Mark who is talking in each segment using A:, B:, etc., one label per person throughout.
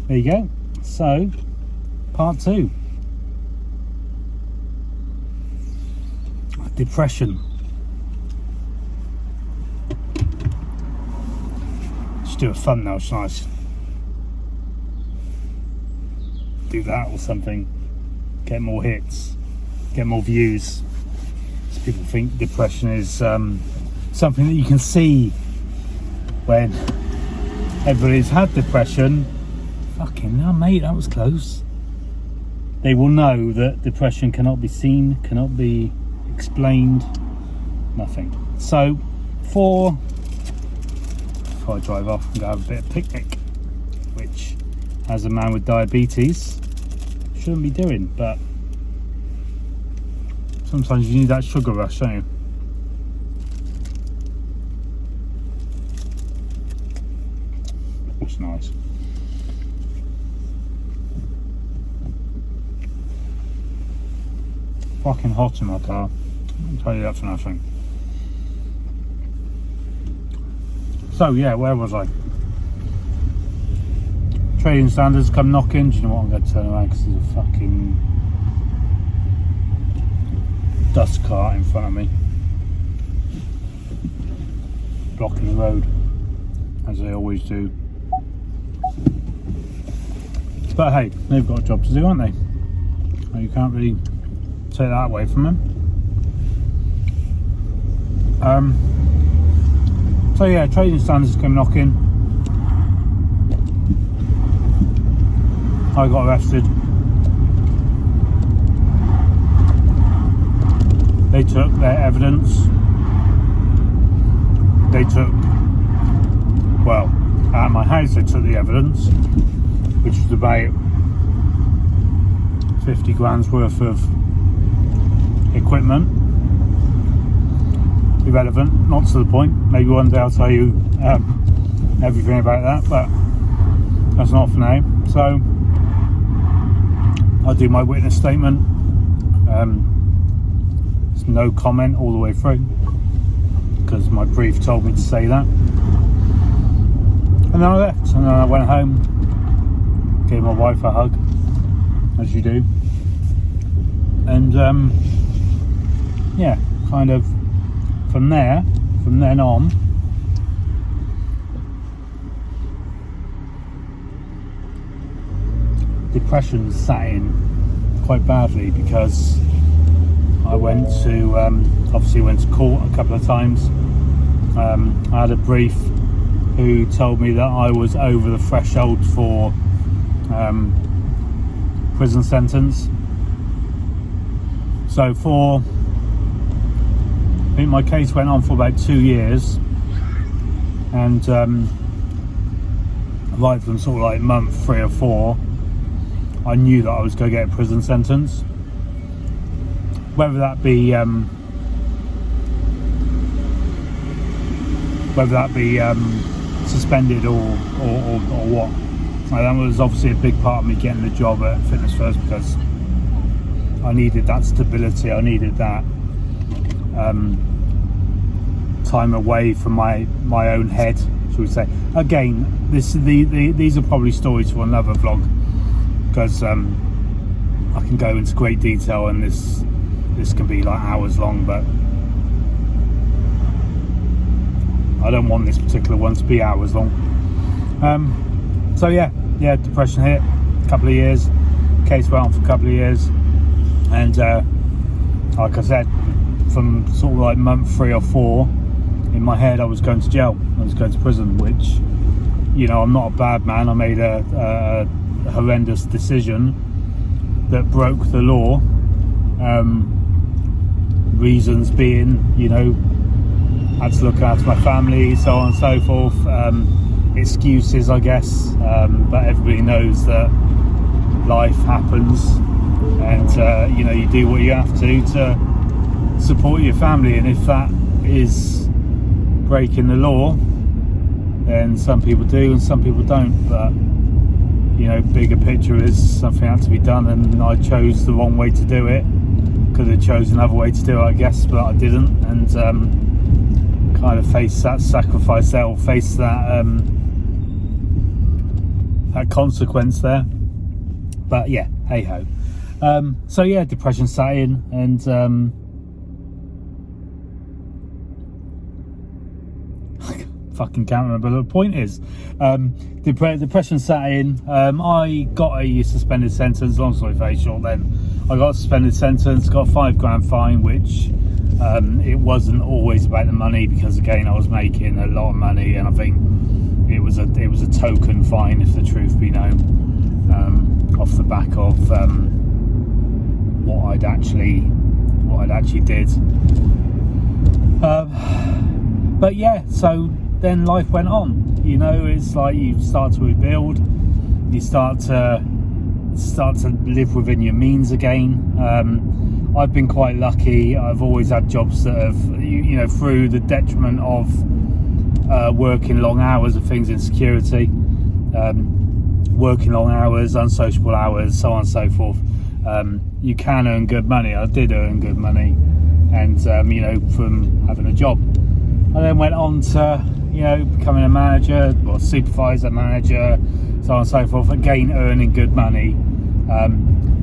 A: there you go. So, part 2. Depression. Should do a thumbnail, shouldn't I? Do that or something. Get more hits. Get more views. So people think depression is something that you can see when everybody's had depression. Fucking hell, mate, that was close. They will know that depression cannot be seen, cannot be explained, nothing. So, before I drive off and go have a bit of picnic, which, as a man with diabetes, shouldn't be doing, but sometimes you need that sugar rush, don't you? It's nice. Fucking hot in my car. I'll tell you that for nothing. So yeah, where was I? Trading standards come knocking. Do you know what? I'm going to turn around because there's a fucking dust cart in front of me, blocking the road, as they always do. But hey, they've got a job to do, haven't they? Well, you can't really take that away from them. So yeah, trading standards come knocking. I got arrested. They took their evidence. They took, well, at my house they took the evidence, which was about 50 grand's worth of equipment. Irrelevant, not to the point. Maybe one day I'll tell you everything about that, but that's not for now. So I'll do my witness statement. There's no comment all the way through because my brief told me to say that. And then I left, and then I went home, gave my wife a hug, as you do, and yeah, kind of from then on, depression sat in quite badly because I went to obviously went to court a couple of times. I had a brief who told me that I was over the threshold for prison sentence. So I think my case went on for about 2 years, and right from sort of like month 3 or 4, I knew that I was going to get a prison sentence. Whether that be suspended or what. That was obviously a big part of me getting the job at Fitness First, because I needed that stability. I needed that time away from my own head, shall we say. Again, these are probably stories for another vlog, because I can go into great detail, and this can be like hours long, but I don't want this particular one to be hours long. So yeah, depression hit, a couple of years, case went on for a couple of years, and like I said, from sort of like month 3 or 4, in my head I was going to jail, I was going to prison, which, you know, I'm not a bad man. I made a horrendous decision that broke the law, reasons being, you know, I had to look after my family, so on and so forth. Excuses, I guess, but everybody knows that life happens, and you know, you do what you have to support your family, and if that is breaking the law, then some people do and some people don't. But you know, bigger picture is something had to be done, and I chose the wrong way to do it. Could have chosen another way to do it, I guess, but I didn't, and kind of face that sacrifice there, or face that that consequence there. But yeah, hey ho. So yeah, depression sat in, and fucking can't remember. The point is, depression sat in. I got a suspended sentence. Long story very short, then I got a suspended sentence, got a £5,000 fine, which it wasn't always about the money, because again I was making a lot of money, and I think it was a token fine, if the truth be known, off the back of what I'd actually did. But yeah, so then life went on. You know, it's like you start to rebuild, you start to live within your means again. I've been quite lucky. I've always had jobs that have, you know, through the detriment of working long hours and things in security, working long hours, unsociable hours, so on and so forth. You can earn good money. I did earn good money, and you know, from having a job. I then went on to, you know, becoming a manager, or supervisor, manager, so on and so forth. Again, earning good money,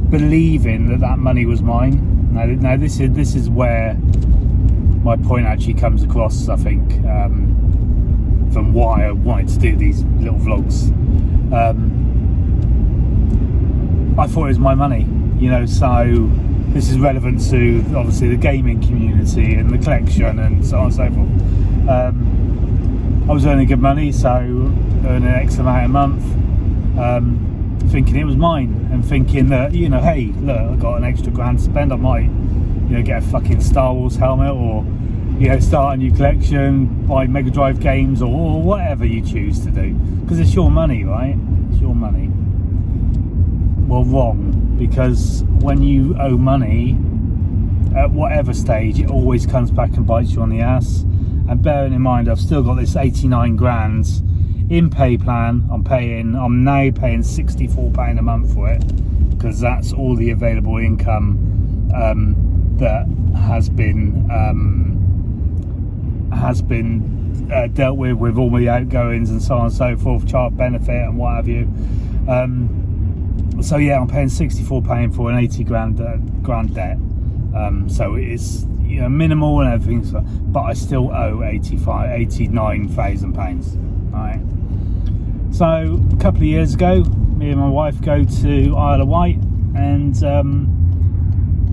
A: believing that money was mine. Now this is where my point actually comes across, I think, from why I wanted to do these little vlogs. I thought it was my money, you know, so this is relevant to obviously the gaming community and the collection and so on and so forth. I was earning good money, so earning X amount a month, thinking it was mine, and thinking that, you know, hey, look, I got an extra grand to spend, I might, you know, get a fucking Star Wars helmet, or, you know, start a new collection, buy Mega Drive games, or whatever you choose to do, because it's your money, right? It's your money. Well, wrong, because when you owe money, at whatever stage, it always comes back and bites you on the ass. And bearing in mind, I've still got this 89 grand in pay plan. I'm now paying £64 a month for it, because that's all the available income that has been dealt with all the outgoings and so on and so forth, child benefit and what have you. So yeah, I'm paying £64 for an 80 grand debt. So it's, you know, minimal and everything, but I still owe £89,000. Right. So a couple of years ago, me and my wife go to Isle of Wight and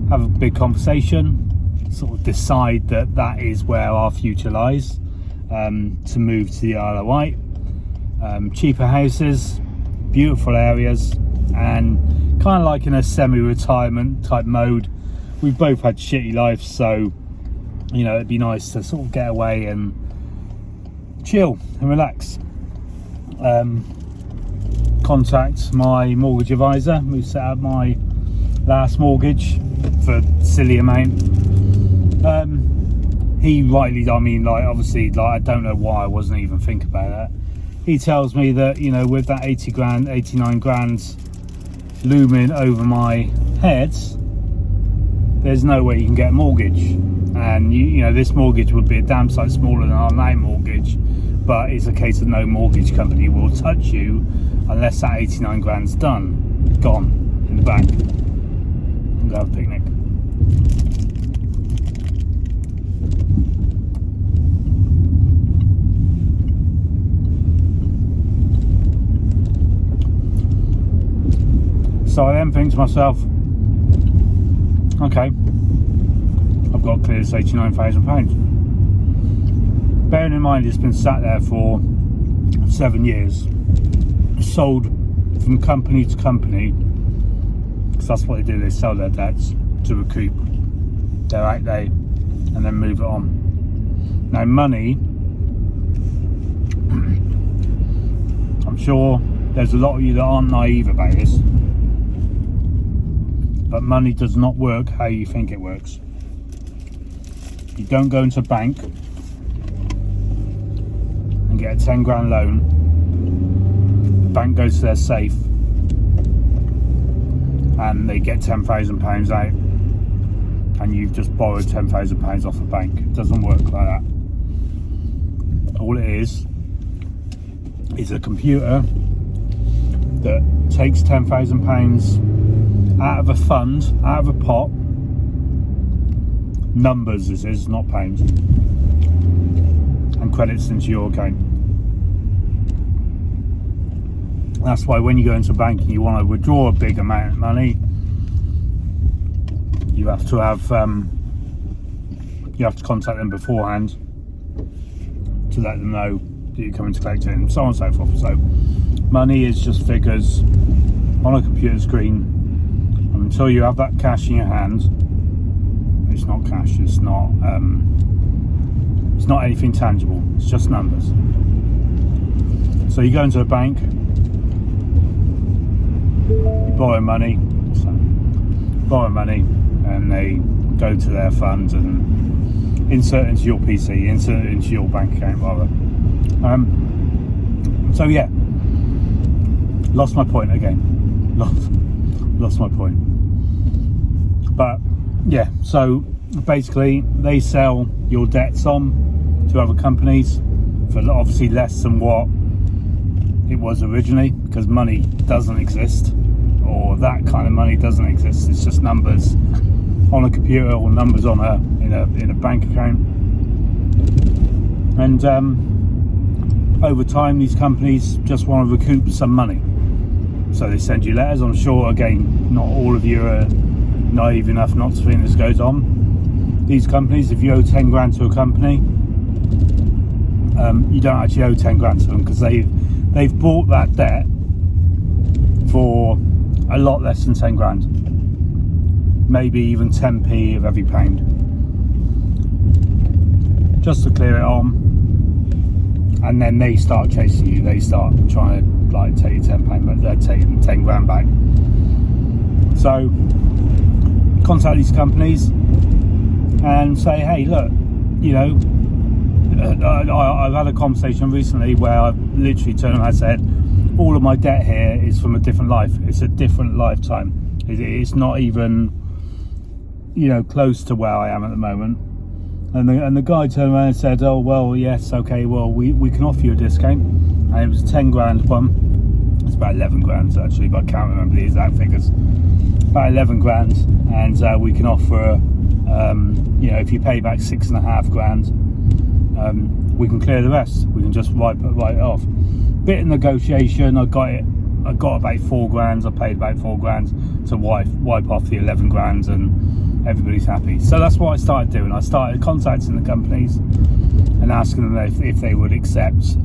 A: have a big conversation, sort of decide that is where our future lies, to move to the Isle of Wight. Cheaper houses, beautiful areas, and kind of like in a semi-retirement type mode. We've both had shitty lives, so, you know, it'd be nice to sort of get away and chill and relax. Contact my mortgage advisor, who set up my last mortgage for a silly amount. He rightly, I mean, like, obviously, like, I don't know why I wasn't even thinking about that. He tells me that, you know, with that 80 grand, 89 grand looming over my head, there's no way you can get a mortgage. And you know, this mortgage would be a damn sight smaller than our now mortgage, but it's a case of no mortgage company will touch you unless that 89 grand's gone in the bank. And go have a picnic. So I then think to myself, okay, I've got to clear this £89,000. Bearing in mind it's been sat there for 7 years, sold from company to company, because that's what they do, they sell their debts to recoup their outlay and then move it on. Now money, I'm sure there's a lot of you that aren't naive about this, but money does not work how you think it works. You don't go into a bank and get a 10 grand loan. The bank goes to their safe and they get £10,000 out, and you've just borrowed £10,000 off the bank. It doesn't work like that. All it is a computer that takes £10,000 out of a fund, out of a pot, numbers this is, not pounds, and credits into your account. That's why when you go into a bank and you want to withdraw a big amount of money, you have to contact them beforehand to let them know that you're coming to collect it, and so on and so forth. So money is just figures on a computer screen, and until you have that cash in your hand, it's not cash. It's not anything tangible. It's just numbers. So you go into a bank, you borrow money, and they go to their fund and insert into your PC, insert it into your bank account rather. So yeah, lost my point again. Lost my point. But yeah, so basically they sell your debts on to other companies for obviously less than what it was originally, because money doesn't exist, or that kind of money doesn't exist. It's just numbers on a computer or numbers on in a bank account. And over time these companies just want to recoup some money, so they send you letters. I'm sure, again, not all of you are naive enough not to think this goes on. These companies, if you owe 10 grand to a company, you don't actually owe 10 grand to them, because they've bought that debt for a lot less than 10 grand, maybe even 10p of every pound, just to clear it on. And then they start chasing you. They start trying to like take you £10, but they're taking 10 grand back. So contact these companies and say, hey, look, you know, I've had a conversation recently where I literally turned around and said, all of my debt here is from a different life. It's a different lifetime. It's not even, you know, close to where I am at the moment. And the guy turned around and said, oh, well, yes, okay, well, we can offer you a discount. And it was a 10 grand one. It's about 11 grand actually, but I can't remember the exact figures. About 11 grand, and we can offer, you know, if you pay back 6.5 grand, we can clear the rest. We can just write it off. Bit of negotiation. I got about 4 grand. I paid about 4 grand to wipe off the 11 grand, and everybody's happy. So that's what I started doing. I started contacting the companies and asking them if they would accept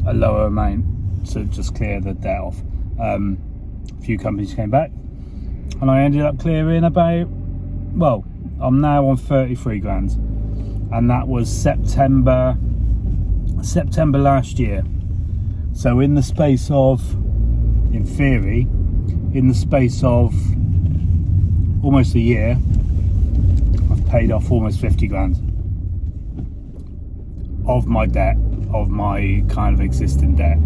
A: a lower amount to just clear the debt off. A few companies came back, and I ended up clearing about, well, I'm now on 33 grand, and that was September last year. So in the space of, in theory, in the space of almost a year, I've paid off almost 50 grand of my debt, of my kind of existing debt.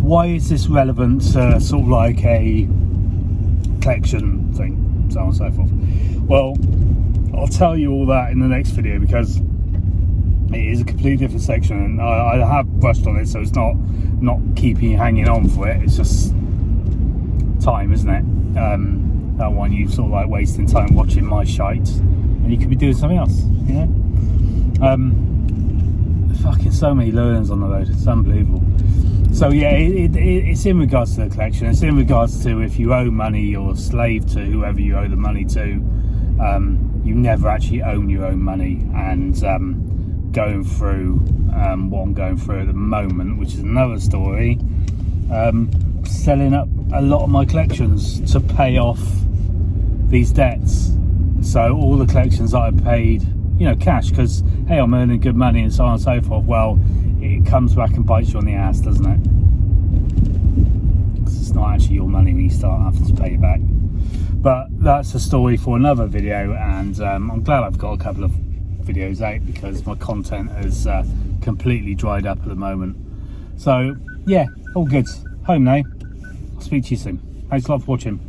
A: Why is this relevant to sort of like a collection thing, so on and so forth? Well, I'll tell you all that in the next video, because it is a completely different section, and I have brushed on it, so it's not keeping you hanging on for it. It's just time, isn't it? That one, you sort of like wasting time watching my shite, and you could be doing something else, you know. Fucking so many learnings on the road, it's unbelievable. So yeah, it's in regards to the collection. It's in regards to if you owe money, you're a slave to whoever you owe the money to. You never actually own your own money. And going through what I'm going through at the moment, which is another story, selling up a lot of my collections to pay off these debts. So all the collections that I paid, you know, cash, because hey, I'm earning good money and so on and so forth. Well, it comes back and bites you on the ass, doesn't it? Because it's not actually your money when you start having to pay it back. But that's a story for another video, and I'm glad I've got a couple of videos out, because my content is completely dried up at the moment. So yeah, all good. Home now. I'll speak to you soon. Thanks a lot for watching.